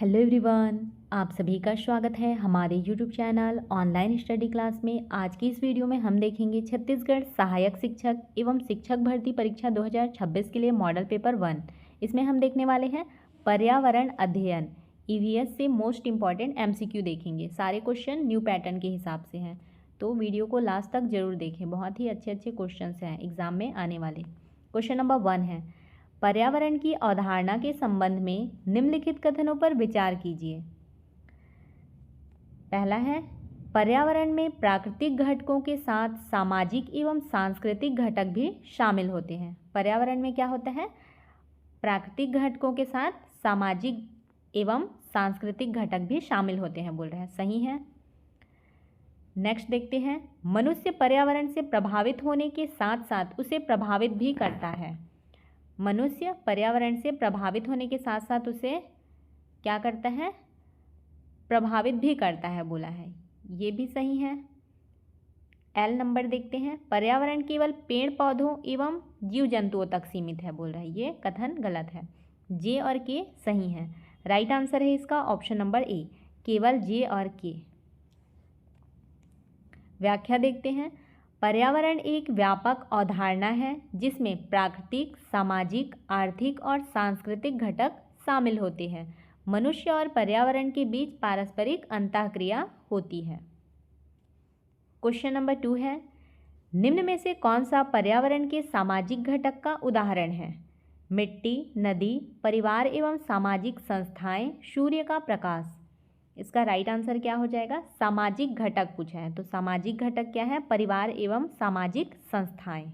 Hello everyone, आप सभी का स्वागत है हमारे YouTube channel online study class में। आज की इस वीडियो में हम देखेंगे छत्तीसगढ़ सहायक शिक्षक एवं शिक्षक भर्ती परीक्षा 2026 के लिए मॉडल पेपर 1। इसमें हम देखने वाले हैं पर्यावरण अध्ययन। ईवीएस से मोस्ट इम्पॉर्टेंट एमसीक्यू देखेंगे। सारे क्वेश्चन न्यू पैटर्न के हिसाब से हैं, तो वीडियो को लास्ट तक जरूर देखें। बहुत ही अच्छे अच्छे क्वेश्चन हैं एग्जाम में आने वाले। क्वेश्चन नंबर 1 है, पर्यावरण की अवधारणा के संबंध में निम्नलिखित कथनों पर विचार कीजिए। पहला है, पर्यावरण में प्राकृतिक घटकों के साथ सामाजिक एवं सांस्कृतिक घटक भी शामिल होते हैं। पर्यावरण में क्या होता है? प्राकृतिक घटकों के साथ सामाजिक एवं सांस्कृतिक घटक भी शामिल होते हैं, बोल रहे हैं। सही है। नेक्स्ट देखते हैं, मनुष्य पर्यावरण से प्रभावित होने के साथ साथ उसे प्रभावित भी करता है। मनुष्य पर्यावरण से प्रभावित होने के साथ साथ उसे क्या करता है? प्रभावित भी करता है, बोला है। ये भी सही है। एल नंबर देखते हैं, पर्यावरण केवल पेड़ पौधों एवं जीव जंतुओं तक सीमित है, बोल रहा है। ये कथन गलत है। जे और के सही है। राइट आंसर है इसका ऑप्शन नंबर ए, केवल जे और के। व्याख्या देखते हैं, पर्यावरण एक व्यापक अवधारणा है जिसमें प्राकृतिक, सामाजिक, आर्थिक और सांस्कृतिक घटक शामिल होते हैं। मनुष्य और पर्यावरण के बीच पारस्परिक अंतःक्रिया होती है। क्वेश्चन नंबर 2 है, निम्न में से कौन सा पर्यावरण के सामाजिक घटक का उदाहरण है? मिट्टी, नदी, परिवार एवं सामाजिक संस्थाएं, सूर्य का प्रकाश। इसका राइट आंसर क्या हो जाएगा? सामाजिक घटक पूछा है, तो सामाजिक घटक क्या है? परिवार एवं सामाजिक संस्थाएं।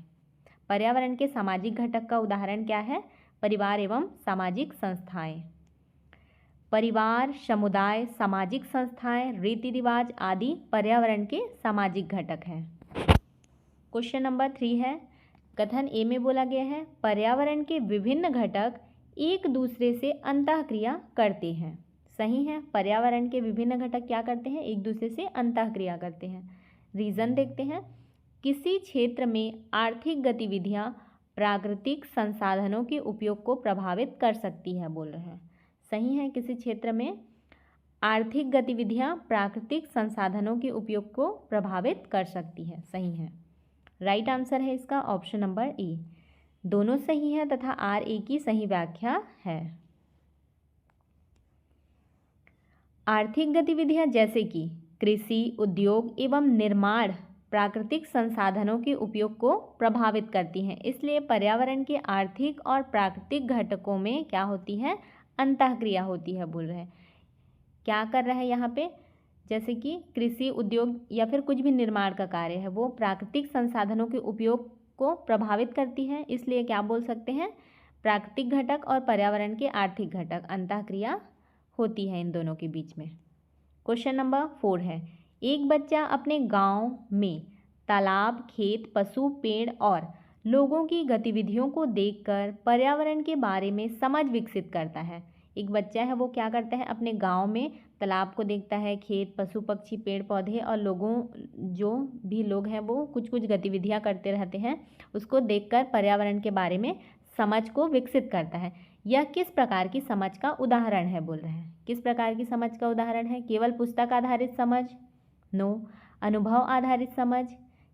पर्यावरण के सामाजिक घटक का उदाहरण क्या है? परिवार एवं सामाजिक संस्थाएं। परिवार, समुदाय, सामाजिक संस्थाएं, रीति रिवाज आदि पर्यावरण के सामाजिक घटक हैं। क्वेश्चन नंबर 3 है, कथन ए में बोला गया है, पर्यावरण के विभिन्न घटक एक दूसरे से अंतःक्रिया करते हैं। सही है। पर्यावरण के विभिन्न घटक क्या करते हैं? एक दूसरे से अंतःक्रिया करते हैं। रीजन देखते हैं, किसी क्षेत्र में आर्थिक गतिविधियां प्राकृतिक संसाधनों के उपयोग को प्रभावित कर सकती है, बोल रहे हैं। सही है। किसी क्षेत्र में आर्थिक गतिविधियां प्राकृतिक संसाधनों के उपयोग को प्रभावित कर सकती है। सही है। राइट आंसर है इसका ऑप्शन नंबर ए। दोनों सही है तथा आर ए की सही व्याख्या है। आर्थिक गतिविधियां जैसे कि कृषि, उद्योग एवं निर्माण प्राकृतिक संसाधनों के उपयोग को प्रभावित करती हैं। इसलिए पर्यावरण के आर्थिक और प्राकृतिक घटकों में क्या होती है? अंतःक्रिया होती है, बोल रहे हैं। क्या कर रहा है यहाँ पे? जैसे कि कृषि, उद्योग या फिर कुछ भी निर्माण का कार्य है, वो प्राकृतिक संसाधनों के उपयोग को प्रभावित करती है। इसलिए क्या बोल सकते हैं? प्राकृतिक घटक और पर्यावरण के आर्थिक घटक, अंतःक्रिया होती है इन दोनों के बीच में। क्वेश्चन नंबर 4 है, एक बच्चा अपने गांव में तालाब, खेत, पशु, पेड़ और लोगों की गतिविधियों को देखकर पर्यावरण के बारे में समझ विकसित करता है। एक बच्चा है, वो क्या करता है? अपने गांव में तालाब को देखता है, खेत, पशु पक्षी, पेड़ पौधे और लोगों, जो भी लोग हैं वो कुछ कुछ गतिविधियां करते रहते हैं, उसको देखकर पर्यावरण के बारे में समझ को विकसित करता है। यह किस प्रकार की समझ का उदाहरण है, बोल रहे हैं। किस प्रकार की समझ का उदाहरण है? केवल पुस्तक आधारित समझ? नो। अनुभव आधारित समझ?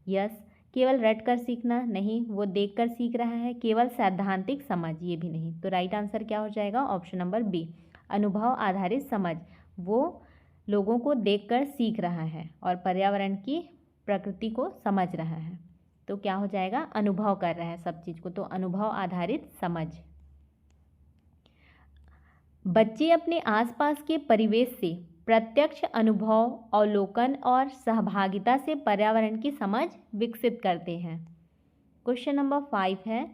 यस। केवल रट कर सीखना? नहीं, वो देख कर सीख रहा है। केवल सैद्धांतिक समझ? ये भी नहीं। तो राइट आंसर क्या हो जाएगा? ऑप्शन नंबर बी, अनुभव आधारित समझ। वो लोगों को देखकर सीख रहा है और पर्यावरण की प्रकृति को समझ रहा है, तो क्या हो जाएगा? अनुभव कर रहा है सब चीज़ को, तो अनुभव आधारित समझ। बच्चे अपने आसपास के परिवेश से प्रत्यक्ष अनुभव, अवलोकन और सहभागिता से पर्यावरण की समझ विकसित करते हैं। क्वेश्चन नंबर 5 है,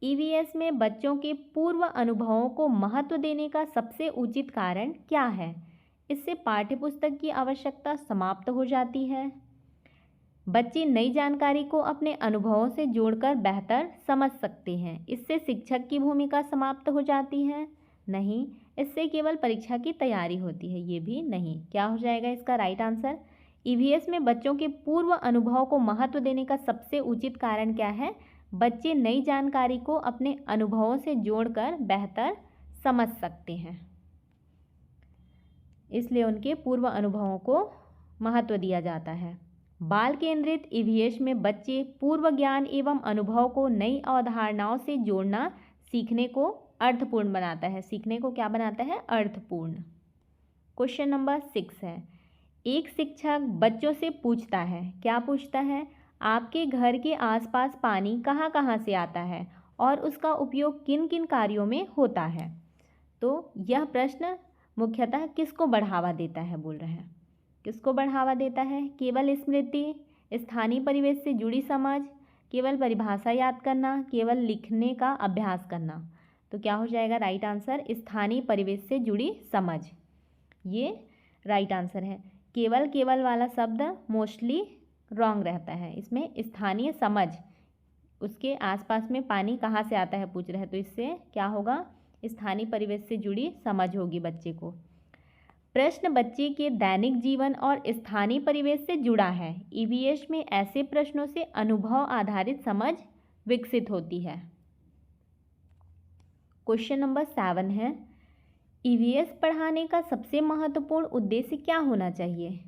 ईवीएस में बच्चों के पूर्व अनुभवों को महत्व देने का सबसे उचित कारण क्या है? इससे पाठ्यपुस्तक की आवश्यकता समाप्त हो जाती है। बच्चे नई जानकारी को अपने अनुभवों से जोड़कर बेहतर समझ सकते हैं। इससे शिक्षक की भूमिका समाप्त हो जाती है। नहीं, इससे केवल परीक्षा की तैयारी होती है। ये भी नहीं। क्या हो जाएगा इसका राइट आंसर? ईवीएस में बच्चों के पूर्व अनुभव को महत्व देने का सबसे उचित कारण क्या है? बच्चे नई जानकारी को अपने अनुभवों से जोड़कर बेहतर समझ सकते हैं। इसलिए उनके पूर्व अनुभवों को महत्व दिया जाता है। बाल केंद्रित ईवीएस में बच्चे पूर्व ज्ञान एवं अनुभव को नई अवधारणाओं से जोड़ना सीखने को अर्थपूर्ण बनाता है। सीखने को क्या बनाता है? अर्थपूर्ण। क्वेश्चन नंबर 6 है, एक शिक्षक बच्चों से पूछता है, क्या पूछता है? आपके घर के आसपास पानी कहाँ कहाँ से आता है और उसका उपयोग किन किन कार्यों में होता है? तो यह प्रश्न मुख्यतः किसको बढ़ावा देता है, बोल रहे हैं। किसको बढ़ावा देता है? केवल स्मृति, स्थानीय परिवेश से जुड़ी समझ, केवल परिभाषा याद करना, केवल लिखने का अभ्यास करना। तो क्या हो जाएगा राइट आंसर? स्थानीय परिवेश से जुड़ी समझ, ये राइट आंसर है। केवल केवल वाला शब्द मोस्टली रॉन्ग रहता है। इसमें स्थानीय समझ, उसके आसपास में पानी कहाँ से आता है पूछ रहे हैं, तो इससे क्या होगा? स्थानीय परिवेश से जुड़ी समझ होगी बच्चे को। प्रश्न बच्चे के दैनिक जीवन और स्थानीय परिवेश से जुड़ा है। ईवीएस में ऐसे प्रश्नों से अनुभव आधारित समझ विकसित होती है। क्वेश्चन नंबर 7 है, ईवीएस पढ़ाने का सबसे महत्वपूर्ण उद्देश्य क्या होना चाहिए?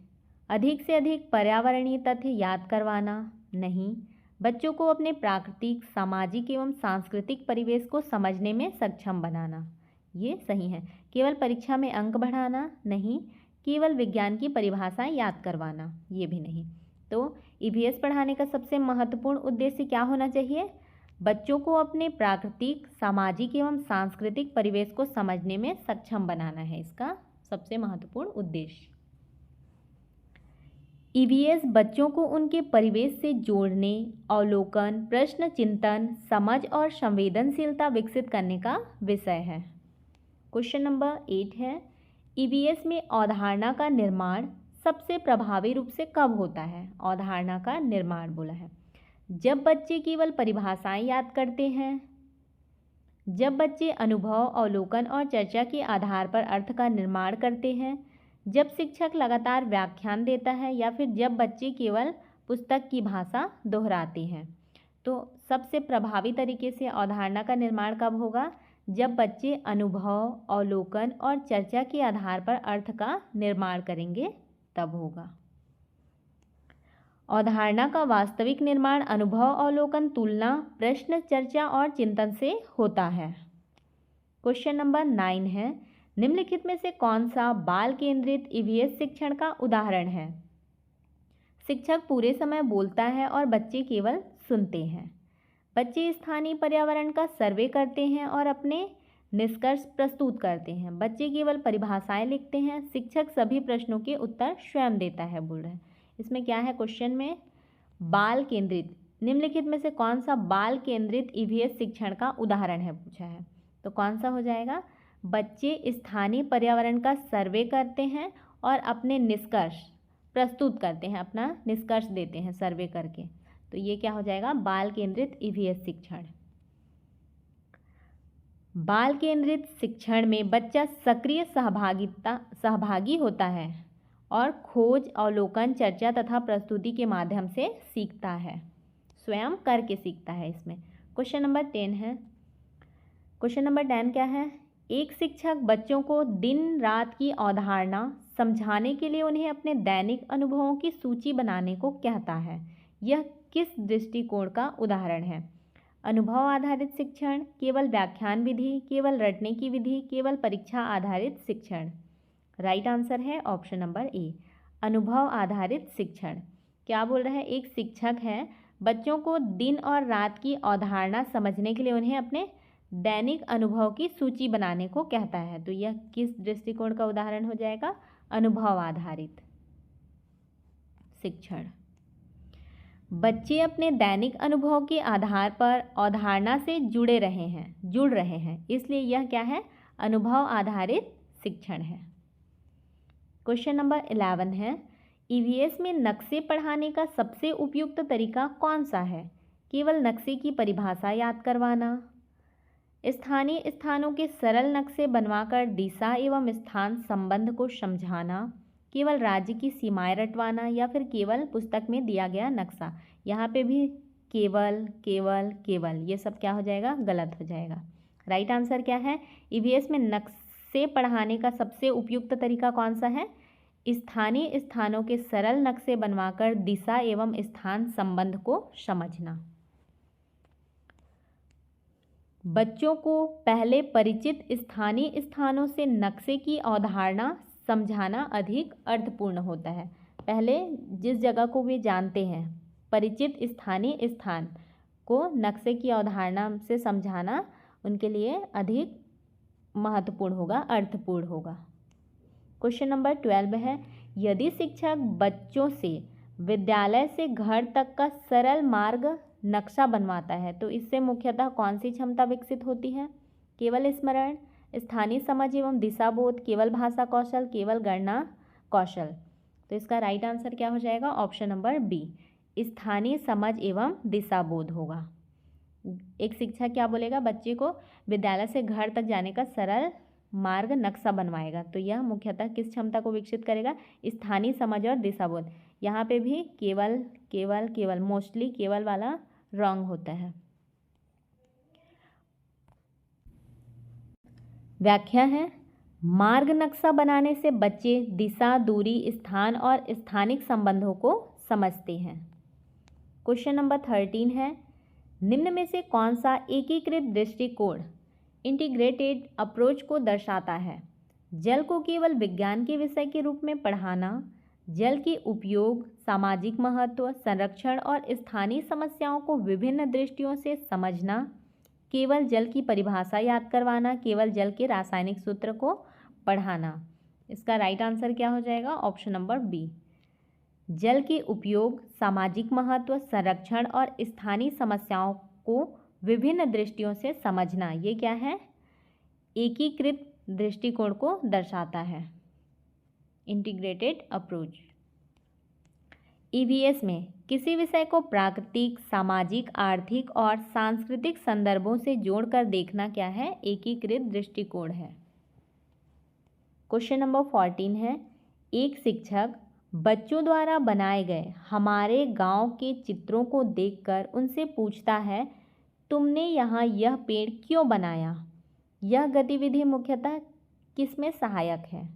अधिक से अधिक पर्यावरणीय तथ्य याद करवाना? नहीं। बच्चों को अपने प्राकृतिक, सामाजिक एवं सांस्कृतिक परिवेश को समझने में सक्षम बनाना, ये सही है। केवल परीक्षा में अंक बढ़ाना? नहीं। केवल विज्ञान की परिभाषाएं याद करवाना? ये भी नहीं। तो ईवीएस पढ़ाने का सबसे महत्वपूर्ण उद्देश्य क्या होना चाहिए? बच्चों को अपने प्राकृतिक, सामाजिक एवं सांस्कृतिक परिवेश को समझने में सक्षम बनाना है इसका सबसे महत्वपूर्ण उद्देश्य। ईवीएस बच्चों को उनके परिवेश से जोड़ने, अवलोकन, प्रश्न चिंतन, समझ और संवेदनशीलता विकसित करने का विषय है। क्वेश्चन नंबर 8 है, ईवीएस में अवधारणा का निर्माण सबसे प्रभावी रूप से कब होता है? अवधारणा का निर्माण बोला है जब बच्चे केवल परिभाषाएं याद करते हैं, जब बच्चे अनुभव, अवलोकन और चर्चा के आधार पर अर्थ का निर्माण करते हैं, जब शिक्षक लगातार व्याख्यान देता है, या फिर जब बच्चे केवल पुस्तक की भाषा दोहराते हैं। तो सबसे प्रभावी तरीके से अवधारणा का निर्माण कब होगा? जब बच्चे अनुभव, अवलोकन और चर्चा के आधार पर अर्थ का निर्माण करेंगे, तब होगा। अवधारणा का वास्तविक निर्माण अनुभव, अवलोकन, तुलना, प्रश्न, चर्चा और चिंतन से होता है। क्वेश्चन नंबर 9 है, निम्नलिखित में से कौन सा बाल केंद्रित ईवीएस शिक्षण का उदाहरण है? शिक्षक पूरे समय बोलता है और बच्चे केवल सुनते हैं। बच्चे स्थानीय पर्यावरण का सर्वे करते हैं और अपने निष्कर्ष प्रस्तुत करते हैं। बच्चे केवल परिभाषाएं लिखते हैं। शिक्षक सभी प्रश्नों के उत्तर स्वयं देता है, बोल रहे हैं। इसमें क्या है क्वेश्चन में? बाल केंद्रित, निम्नलिखित में से कौन सा बाल केंद्रित ईवीएस शिक्षण का उदाहरण है पूछा है। तो कौन सा हो जाएगा? बच्चे स्थानीय पर्यावरण का सर्वे करते हैं और अपने निष्कर्ष प्रस्तुत करते हैं, अपना निष्कर्ष देते हैं सर्वे करके। तो ये क्या हो जाएगा? बाल केंद्रित ईवीएस शिक्षण। बाल केंद्रित शिक्षण में बच्चा सक्रिय सहभागी होता है और खोज, अवलोकन, चर्चा तथा प्रस्तुति के माध्यम से सीखता है, स्वयं करके सीखता है। इसमें क्वेश्चन नंबर 10 है। क्वेश्चन नंबर 10 क्या है? एक शिक्षक बच्चों को दिन रात की अवधारणा समझाने के लिए उन्हें अपने दैनिक अनुभवों की सूची बनाने को कहता है। यह किस दृष्टिकोण का उदाहरण है? अनुभव आधारित शिक्षण, केवल व्याख्यान विधि, केवल रटने की विधि, केवल परीक्षा आधारित शिक्षण। राइट आंसर है ऑप्शन नंबर ए, अनुभव आधारित शिक्षण। क्या बोल रहा है? एक शिक्षक है, बच्चों को दिन और रात की अवधारणा समझने के लिए उन्हें अपने दैनिक अनुभव की सूची बनाने को कहता है। तो यह किस दृष्टिकोण का उदाहरण हो जाएगा? अनुभव आधारित शिक्षण। बच्चे अपने दैनिक अनुभव के आधार पर अवधारणा से जुड़ रहे हैं, इसलिए यह क्या है? अनुभव आधारित शिक्षण है। क्वेश्चन नंबर 11 है, ईवीएस में नक्शे पढ़ाने का सबसे उपयुक्त तरीका कौन सा है? केवल नक्शे की परिभाषा याद करवाना, स्थानीय स्थानों के सरल नक्शे बनवाकर दिशा एवं स्थान संबंध को समझाना, केवल राज्य की सीमाएं रटवाना, या फिर केवल पुस्तक में दिया गया नक्शा। यहाँ पे भी केवल केवल केवल ये सब क्या हो जाएगा? गलत हो जाएगा। राइट आंसर क्या है? ईवीएस में से पढ़ाने का सबसे उपयुक्त तरीका कौन सा है? स्थानीय स्थानों के सरल नक्शे बनवाकर दिशा एवं स्थान संबंध को समझना। बच्चों को पहले परिचित स्थानीय स्थानों से नक्शे की अवधारणा समझाना अधिक अर्थपूर्ण होता है। पहले जिस जगह को वे जानते हैं, परिचित स्थानीय स्थान को नक्शे की अवधारणा से समझाना उनके लिए अधिक महत्वपूर्ण होगा, अर्थपूर्ण होगा। क्वेश्चन नंबर 12 है, यदि शिक्षक बच्चों से विद्यालय से घर तक का सरल मार्ग नक्शा बनवाता है तो इससे मुख्यतः कौन सी क्षमता विकसित होती है? केवल स्मरण, स्थानीय समझ एवं दिशाबोध, केवल भाषा कौशल, केवल गणना कौशल। तो इसका राइट आंसर क्या हो जाएगा? ऑप्शन नंबर बी, स्थानीय समझ एवं दिशाबोध होगा। एक शिक्षक क्या बोलेगा? बच्चे को विद्यालय से घर तक जाने का सरल मार्ग नक्शा बनवाएगा, तो यह मुख्यतः किस क्षमता को विकसित करेगा? स्थानीय समझ और दिशाबोध। यहाँ पे भी केवल केवल केवल मोस्टली केवल वाला रॉन्ग होता है। व्याख्या है, मार्ग नक्शा बनाने से बच्चे दिशा, दूरी, स्थान और स्थानिक संबंधों को समझते हैं। क्वेश्चन नंबर 13 है, निम्न में से कौन सा एकीकृत दृष्टिकोण इंटीग्रेटेड अप्रोच को दर्शाता है? जल को केवल विज्ञान के विषय के रूप में पढ़ाना, जल के उपयोग, सामाजिक महत्व, संरक्षण और स्थानीय समस्याओं को विभिन्न दृष्टियों से समझना, केवल जल की परिभाषा याद करवाना, केवल जल के रासायनिक सूत्र को पढ़ाना। इसका राइट आंसर क्या हो जाएगा? ऑप्शन नंबर बी, जल के उपयोग, सामाजिक महत्व, संरक्षण और स्थानीय समस्याओं को विभिन्न दृष्टियों से समझना। ये क्या है? एकीकृत दृष्टिकोण को दर्शाता है, इंटीग्रेटेड अप्रोच। ईवीएस में किसी विषय को प्राकृतिक, सामाजिक, आर्थिक और सांस्कृतिक संदर्भों से जोड़कर देखना क्या है? एकीकृत दृष्टिकोण है। क्वेश्चन नंबर 14 है, एक शिक्षक बच्चों द्वारा बनाए गए हमारे गांव के चित्रों को देखकर उनसे पूछता है, तुमने यहाँ यह पेड़ क्यों बनाया? यह गतिविधि मुख्यतः किसमें सहायक है?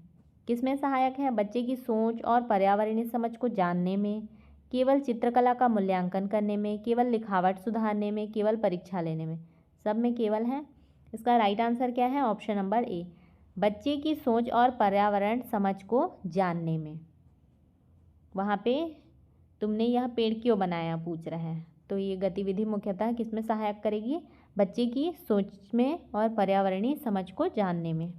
किसमें सहायक है? बच्चे की सोच और पर्यावरणीय समझ को जानने में, केवल चित्रकला का मूल्यांकन करने में, केवल लिखावट सुधारने में, केवल परीक्षा लेने में। सब में केवल है। इसका राइट आंसर क्या है? ऑप्शन नंबर ए, बच्चे की सोच और पर्यावरण समझ को जानने में। वहाँ पे तुमने यह पेड़ क्यों बनाया पूछ रहा है, तो ये गतिविधि मुख्यतः किसमें सहायक करेगी? बच्चे की सोच में और पर्यावरणीय समझ को जानने में।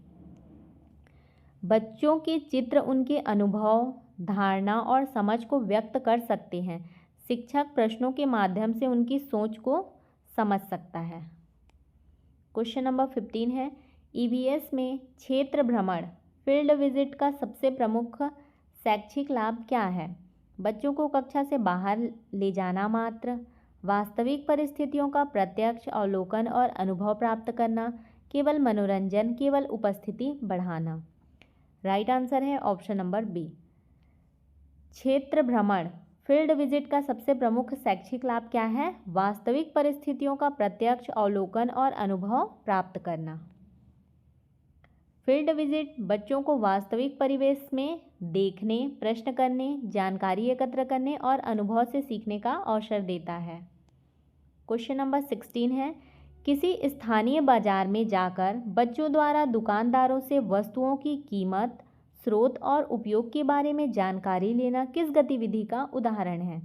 बच्चों के चित्र उनके अनुभव, धारणा और समझ को व्यक्त कर सकते हैं। शिक्षक प्रश्नों के माध्यम से उनकी सोच को समझ सकता है। क्वेश्चन नंबर 15 है, ईवीएस में क्षेत्र भ्रमण, फील्ड विजिट का सबसे प्रमुख शैक्षिक लाभ क्या है? बच्चों को कक्षा से बाहर ले जाना मात्र, वास्तविक परिस्थितियों का प्रत्यक्ष अवलोकन और अनुभव प्राप्त करना, केवल मनोरंजन, केवल उपस्थिति बढ़ाना। राइट आंसर है ऑप्शन नंबर बी, क्षेत्र भ्रमण, फील्ड विजिट का सबसे प्रमुख शैक्षिक लाभ क्या है? वास्तविक परिस्थितियों का प्रत्यक्ष अवलोकन और अनुभव प्राप्त करना। फील्ड विजिट बच्चों को वास्तविक परिवेश में देखने, प्रश्न करने, जानकारी एकत्र करने और अनुभव से सीखने का अवसर देता है। क्वेश्चन नंबर 16 है, किसी स्थानीय बाजार में जाकर बच्चों द्वारा दुकानदारों से वस्तुओं की कीमत, स्रोत और उपयोग के बारे में जानकारी लेना किस गतिविधि का उदाहरण है?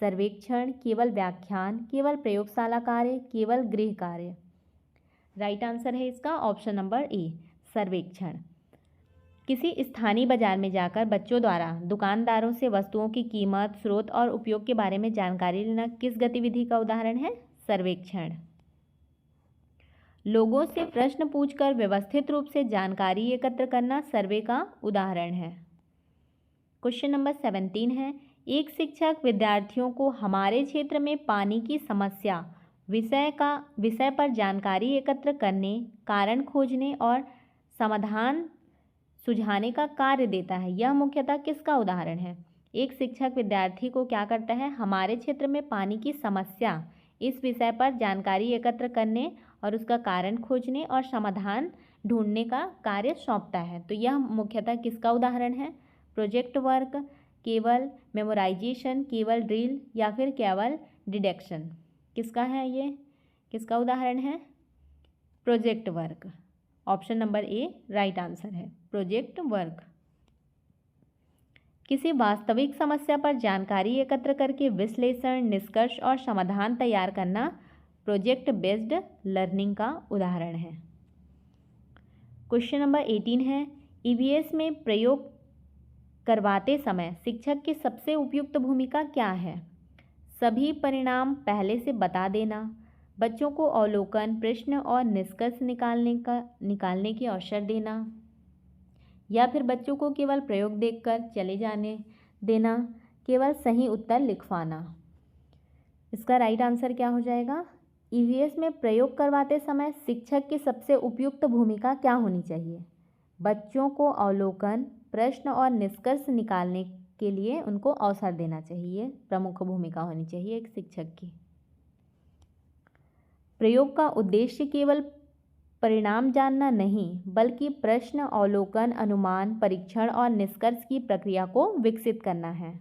सर्वेक्षण, केवल व्याख्यान, केवल प्रयोगशाला कार्य, केवल गृह कार्य। राइट आंसर है इसका ऑप्शन नंबर ए, सर्वेक्षण। किसी स्थानीय बाजार में जाकर बच्चों द्वारा दुकानदारों से वस्तुओं की कीमत, स्रोत और उपयोग के बारे में जानकारी लेना किस गतिविधि का उदाहरण है? सर्वेक्षण। लोगों से प्रश्न पूछकर व्यवस्थित रूप से जानकारी एकत्र करना सर्वे का उदाहरण है। क्वेश्चन नंबर 17 है, एक शिक्षक विद्यार्थियों को हमारे क्षेत्र में पानी की समस्या विषय पर जानकारी एकत्र करने, कारण खोजने और समाधान सुझाने का कार्य देता है। यह मुख्यतः किसका उदाहरण है? एक शिक्षक विद्यार्थी को क्या करता है? हमारे क्षेत्र में पानी की समस्या इस विषय पर जानकारी एकत्र करने और उसका कारण खोजने और समाधान ढूंढने का कार्य सौंपता है। तो यह मुख्यतः किसका उदाहरण है? प्रोजेक्ट वर्क, केवल मेमोराइजेशन, केवल ड्रिल या फिर केवल डिडक्शन? किसका है ये? किसका उदाहरण है? Project work. Option number A right answer है, प्रोजेक्ट वर्क। किसी वास्तविक समस्या पर जानकारी एकत्र करके विश्लेषण, निष्कर्ष और समाधान तैयार करना प्रोजेक्ट बेस्ड लर्निंग का उदाहरण है। क्वेश्चन नंबर 18 है, ईवीएस में प्रयोग करवाते समय शिक्षक की सबसे उपयुक्त भूमिका क्या है? सभी परिणाम पहले से बता देना, बच्चों को अवलोकन, प्रश्न और निष्कर्ष निकालने की अवसर देना, या फिर बच्चों को केवल प्रयोग देखकर चले जाने देना, केवल सही उत्तर लिखवाना? इसका राइट आंसर क्या हो जाएगा? ईवीएस में प्रयोग करवाते समय शिक्षक की सबसे उपयुक्त भूमिका क्या होनी चाहिए? बच्चों को अवलोकन, प्रश्न और निष्कर्ष निकालने के लिए उनको अवसर देना चाहिए, प्रमुख भूमिका होनी चाहिए एक शिक्षक की। प्रयोग का उद्देश्य केवल परिणाम जानना नहीं, बल्कि प्रश्न, अवलोकन, अनुमान, परीक्षण और निष्कर्ष की प्रक्रिया को विकसित करना है।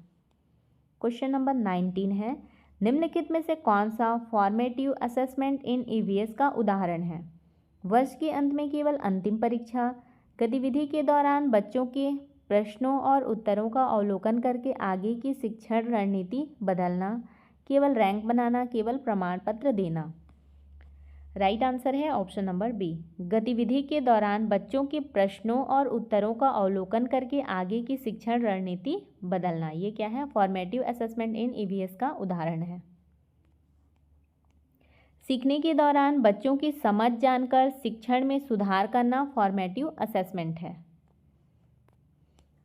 क्वेश्चन नंबर 19 है, निम्नलिखित में से कौन सा फॉर्मेटिव असेसमेंट इन ईवीएस का उदाहरण है? वर्ष के अंत में केवल अंतिम परीक्षा, गतिविधि के दौरान बच्चों के प्रश्नों और उत्तरों का अवलोकन करके आगे की शिक्षण रणनीति बदलना, केवल रैंक बनाना, केवल प्रमाण पत्र देना? राइट आंसर है ऑप्शन नंबर बी, गतिविधि के दौरान बच्चों के प्रश्नों और उत्तरों का अवलोकन करके आगे की शिक्षण रणनीति बदलना। ये क्या है? फॉर्मेटिव असेसमेंट इन ईवीएस का उदाहरण है। सीखने के दौरान बच्चों की समझ जानकर शिक्षण में सुधार करना फॉर्मेटिव असेसमेंट है।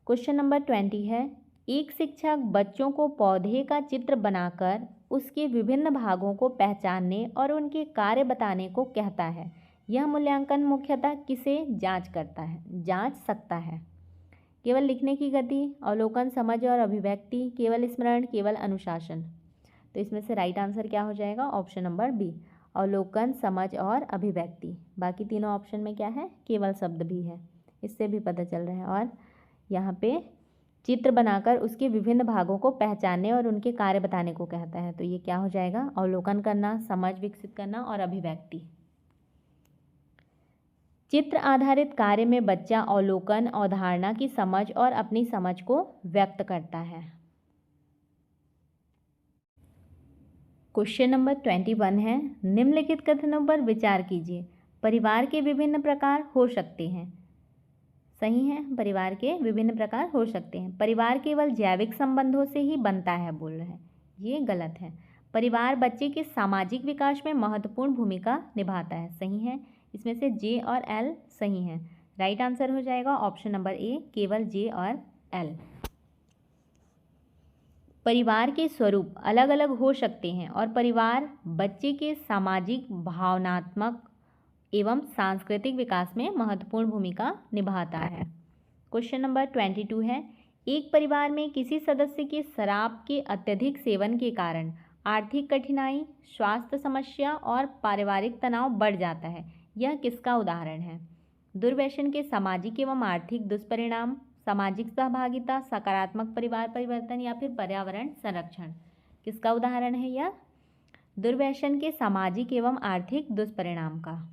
क्वेश्चन नंबर 20 है, एक शिक्षक बच्चों को पौधे का चित्र बनाकर उसके विभिन्न भागों को पहचानने और उनके कार्य बताने को कहता है। यह मूल्यांकन मुख्यतः किसे जांच सकता है? केवल लिखने की गति, अवलोकन, समझ और अभिव्यक्ति, केवल स्मरण, केवल अनुशासन? तो इसमें से राइट आंसर क्या हो जाएगा? ऑप्शन नंबर बी, अवलोकन, समझ और अभिव्यक्ति। बाकी तीनों ऑप्शन में क्या है? केवल शब्द भी है, इससे भी पता चल रहा है। और यहाँ पे चित्र बनाकर उसके विभिन्न भागों को पहचानने और उनके कार्य बताने को कहता है। तो ये क्या हो जाएगा? अवलोकन करना, समझ विकसित करना और अभिव्यक्ति। चित्र आधारित कार्य में बच्चा अवलोकन, अवधारणा की समझ और अपनी समझ को व्यक्त करता है। क्वेश्चन नंबर 21 है, निम्नलिखित कथनों पर विचार कीजिए। परिवार के विभिन्न प्रकार हो सकते हैं। सही है, परिवार के विभिन्न प्रकार हो सकते हैं। परिवार केवल जैविक संबंधों से ही बनता है, बोल रहे हैं, ये गलत है। परिवार बच्चे के सामाजिक विकास में महत्वपूर्ण भूमिका निभाता है। सही है, इसमें से जे और एल सही है। राइट आंसर हो जाएगा ऑप्शन नंबर ए, केवल जे और एल। परिवार के स्वरूप अलग अलग हो सकते हैं और परिवार बच्चे के सामाजिक, भावनात्मक एवं सांस्कृतिक विकास में महत्वपूर्ण भूमिका निभाता है। क्वेश्चन नंबर 22 है, एक परिवार में किसी सदस्य के शराब के अत्यधिक सेवन के कारण आर्थिक कठिनाई, स्वास्थ्य समस्या और पारिवारिक तनाव बढ़ जाता है। यह किसका उदाहरण है? दुर्व्यसन के सामाजिक एवं आर्थिक दुष्परिणाम, सामाजिक सहभागिता, सकारात्मक परिवार परिवर्तन या फिर पर्यावरण संरक्षण? किसका उदाहरण है यह? दुर्व्यसन के सामाजिक एवं आर्थिक दुष्परिणाम का।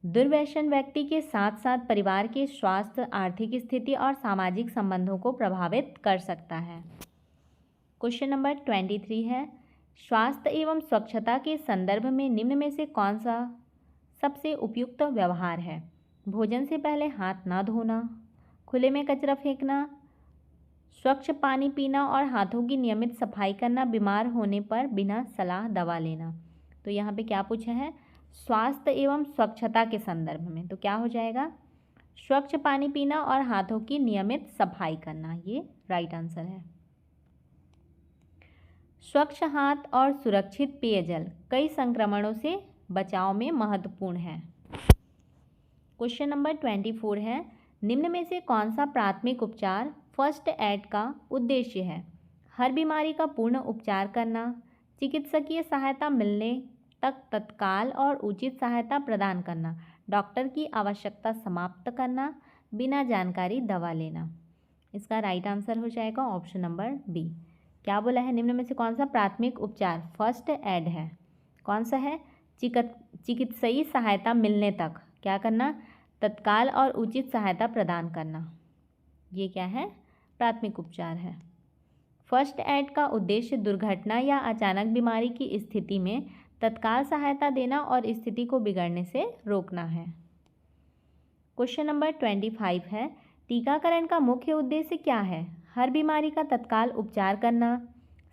दुर्व्यसन व्यक्ति के साथ साथ परिवार के स्वास्थ्य, आर्थिक स्थिति और सामाजिक संबंधों को प्रभावित कर सकता है। क्वेश्चन नंबर 23 है, स्वास्थ्य एवं स्वच्छता के संदर्भ में निम्न में से कौन सा सबसे उपयुक्त व्यवहार है? भोजन से पहले हाथ न धोना, खुले में कचरा फेंकना, स्वच्छ पानी पीना और हाथों की नियमित सफाई करना, बीमार होने पर बिना सलाह दवा लेना? तो यहाँ पे क्या पूछा है? स्वास्थ्य एवं स्वच्छता के संदर्भ में। तो क्या हो जाएगा? स्वच्छ पानी पीना और हाथों की नियमित सफाई करना, ये राइट आंसर है। स्वच्छ हाथ और सुरक्षित पेयजल कई संक्रमणों से बचाव में महत्वपूर्ण है। क्वेश्चन नंबर 24 है, निम्न में से कौन सा प्राथमिक उपचार फर्स्ट एड का उद्देश्य है? हर बीमारी का पूर्ण उपचार करना, चिकित्सकीय सहायता मिलने तक तत्काल और उचित सहायता प्रदान करना, डॉक्टर की आवश्यकता समाप्त करना, बिना जानकारी दवा लेना। इसका राइट आंसर हो जाएगा ऑप्शन नंबर बी। क्या बोला है, निम्न में से कौन सा प्राथमिक उपचार फर्स्ट एड है? कौन सा है? चिकित्सीय सहायता मिलने तक क्या करना? तत्काल और उचित सहायता प्रदान करना। ये क्या है? प्राथमिक उपचार है। फर्स्ट एड का उद्देश्य दुर्घटना या अचानक बीमारी की स्थिति में तत्काल सहायता देना और स्थिति को बिगड़ने से रोकना है। क्वेश्चन नंबर 25 है, टीकाकरण का मुख्य उद्देश्य क्या है? हर बीमारी का तत्काल उपचार करना,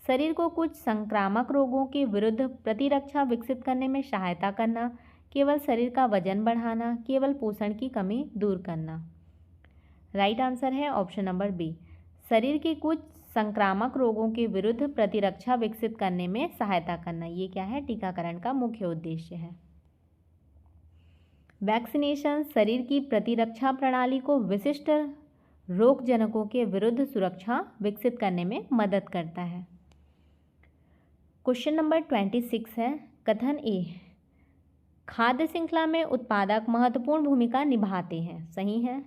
शरीर को कुछ संक्रामक रोगों के विरुद्ध प्रतिरक्षा विकसित करने में सहायता करना, केवल शरीर का वजन बढ़ाना, केवल पोषण की कमी दूर करना। राइट आंसर है ऑप्शन नंबर बी, शरीर के कुछ संक्रामक रोगों के विरुद्ध प्रतिरक्षा विकसित करने में सहायता करना। ये क्या है? टीकाकरण का मुख्य उद्देश्य है। वैक्सीनेशन शरीर की प्रतिरक्षा प्रणाली को विशिष्ट रोगजनकों के विरुद्ध सुरक्षा विकसित करने में मदद करता है। क्वेश्चन नंबर 26 है, कथन ए, खाद्य श्रृंखला में उत्पादक महत्वपूर्ण भूमिका निभाते हैं। सही है।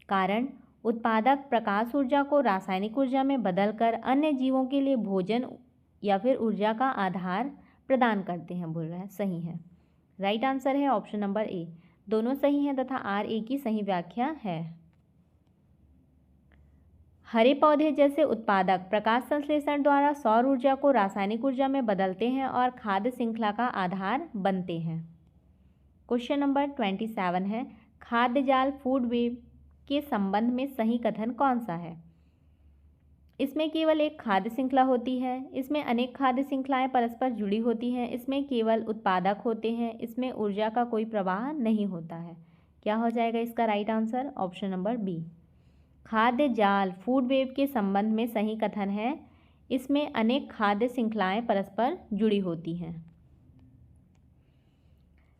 कारण, उत्पादक प्रकाश ऊर्जा को रासायनिक ऊर्जा में बदलकर अन्य जीवों के लिए भोजन या फिर ऊर्जा का आधार प्रदान करते हैं। बोल रहा है। सही है। राइट आंसर है ऑप्शन नंबर ए। दोनों सही हैं तथा आर ए की सही व्याख्या है। हरे पौधे जैसे उत्पादक प्रकाश संश्लेषण द्वारा सौर ऊर्जा को रासायनिक ऊर्जा में बदलते हैं और खाद्य श्रृंखला का आधार बनते हैं। क्वेश्चन नंबर 27 है, खाद्य जाल फूड वेब के संबंध में सही कथन कौन सा है? इसमें केवल एक खाद्य श्रृंखला होती है, इसमें अनेक खाद्य श्रृंखलाएं परस्पर जुड़ी होती हैं, इसमें केवल उत्पादक होते हैं, इसमें ऊर्जा का कोई प्रवाह नहीं होता है। क्या हो जाएगा इसका right answer? Option number B. खाद्य जाल फूड वेब के संबंध में सही कथन है, इसमें अनेक खाद्य श्रृंखलाएं परस्पर जुड़ी होती हैं।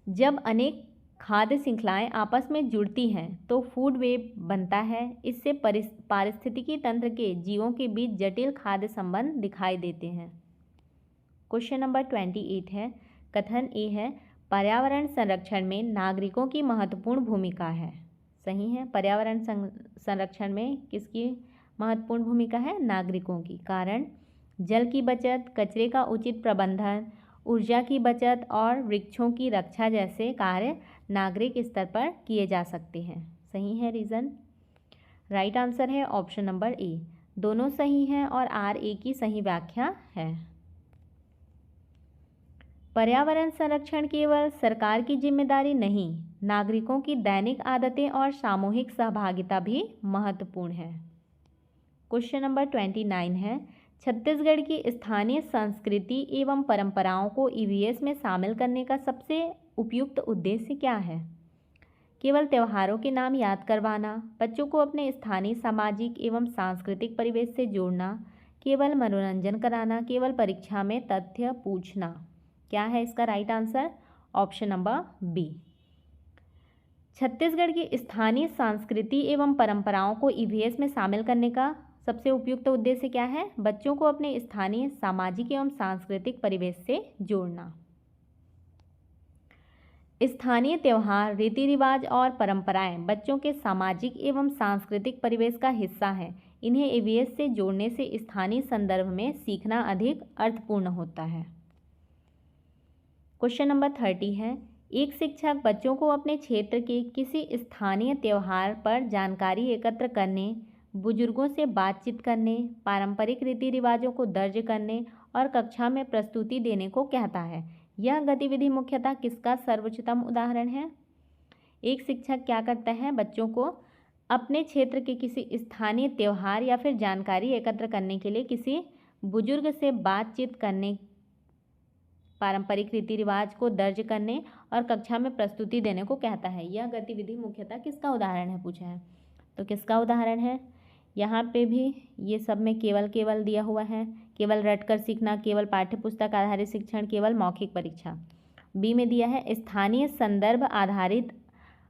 जब अनेक खाद्य श्रृंखलाएं आपस में जुड़ती हैं तो फूड वेब बनता है। इससे पारिस्थितिकी तंत्र के जीवों के बीच जटिल खाद्य संबंध दिखाई देते हैं। क्वेश्चन नंबर 28 है, कथन ए है, पर्यावरण संरक्षण में नागरिकों की महत्वपूर्ण भूमिका है। सही है। पर्यावरण संरक्षण में किसकी महत्वपूर्ण भूमिका है? नागरिकों की। कारण, जल की बचत, कचरे का उचित प्रबंधन, ऊर्जा की बचत और वृक्षों की रक्षा जैसे कार्य नागरिक स्तर पर किए जा सकते हैं। सही है रीज़न। राइट आंसर है ऑप्शन नंबर ए। दोनों सही हैं और आर ए की सही व्याख्या है। पर्यावरण संरक्षण केवल सरकार की जिम्मेदारी नहीं, नागरिकों की दैनिक आदतें और सामूहिक सहभागिता भी महत्वपूर्ण है। क्वेश्चन नंबर 29 है, छत्तीसगढ़ की स्थानीय संस्कृति एवं परंपराओं को ईवीएस में शामिल करने का सबसे उपयुक्त उद्देश्य क्या है? केवल त्योहारों के नाम याद करवाना, बच्चों को अपने स्थानीय सामाजिक एवं सांस्कृतिक परिवेश से जोड़ना, केवल मनोरंजन कराना, केवल परीक्षा में तथ्य पूछना। क्या है इसका right answer? Option number B. Chhattisgarh की स्थानीय संस्कृति एवं परंपराओं को ईवीएस में शामिल करने का सबसे उपयुक्त उद्देश्य क्या है? बच्चों को अपने स्थानीय सामाजिक एवं सांस्कृतिक परिवेश से जोड़ना। स्थानीय त्यौहार, रीति रिवाज और परंपराएं बच्चों के सामाजिक एवं सांस्कृतिक परिवेश का हिस्सा हैं। इन्हें ईवीएस से जोड़ने से स्थानीय संदर्भ में सीखना अधिक अर्थपूर्ण होता है। क्वेश्चन नंबर 30 है, एक शिक्षक बच्चों को अपने क्षेत्र के किसी स्थानीय त्यौहार पर जानकारी एकत्र करने, बुजुर्गों से बातचीत करने, पारंपरिक रीति रिवाजों को दर्ज करने और कक्षा में प्रस्तुति देने को कहता है। यह गतिविधि मुख्यतः किसका सर्वोच्चतम उदाहरण है? एक शिक्षक क्या करता है? बच्चों को अपने क्षेत्र के किसी स्थानीय त्यौहार या फिर जानकारी एकत्र करने के लिए किसी बुजुर्ग से बातचीत करने, पारंपरिक रीति रिवाज को दर्ज करने और कक्षा में प्रस्तुति देने को कहता है। यह गतिविधि मुख्यतः किसका उदाहरण है पूछा है, तो किसका उदाहरण है? यहाँ पे भी ये सब में केवल केवल दिया हुआ है। केवल रटकर सीखना, केवल पाठ्यपुस्तक आधारित शिक्षण, केवल मौखिक परीक्षा। बी में दिया है स्थानीय संदर्भ आधारित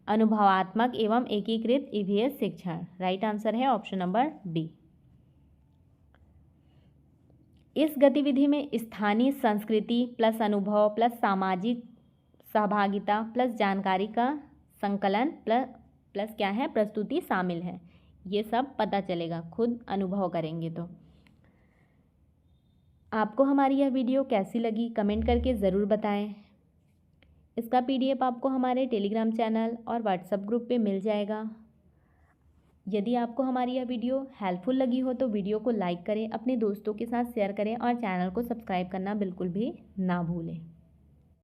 अनुभवात्मक एवं एकीकृत ईवीएस शिक्षण। राइट आंसर है ऑप्शन नंबर बी। इस गतिविधि में स्थानीय संस्कृति प्लस अनुभव प्लस सामाजिक सहभागिता प्लस जानकारी का संकलन प्लस क्या है, प्रस्तुति शामिल है। ये सब पता चलेगा खुद अनुभव करेंगे तो। आपको हमारी यह वीडियो कैसी लगी कमेंट करके ज़रूर बताएं। इसका PDF आपको हमारे टेलीग्राम चैनल और व्हाट्सएप ग्रुप पे मिल जाएगा। यदि आपको हमारी यह वीडियो हेल्पफुल लगी हो तो वीडियो को लाइक करें, अपने दोस्तों के साथ शेयर करें और चैनल को सब्सक्राइब करना बिल्कुल भी ना भूलें।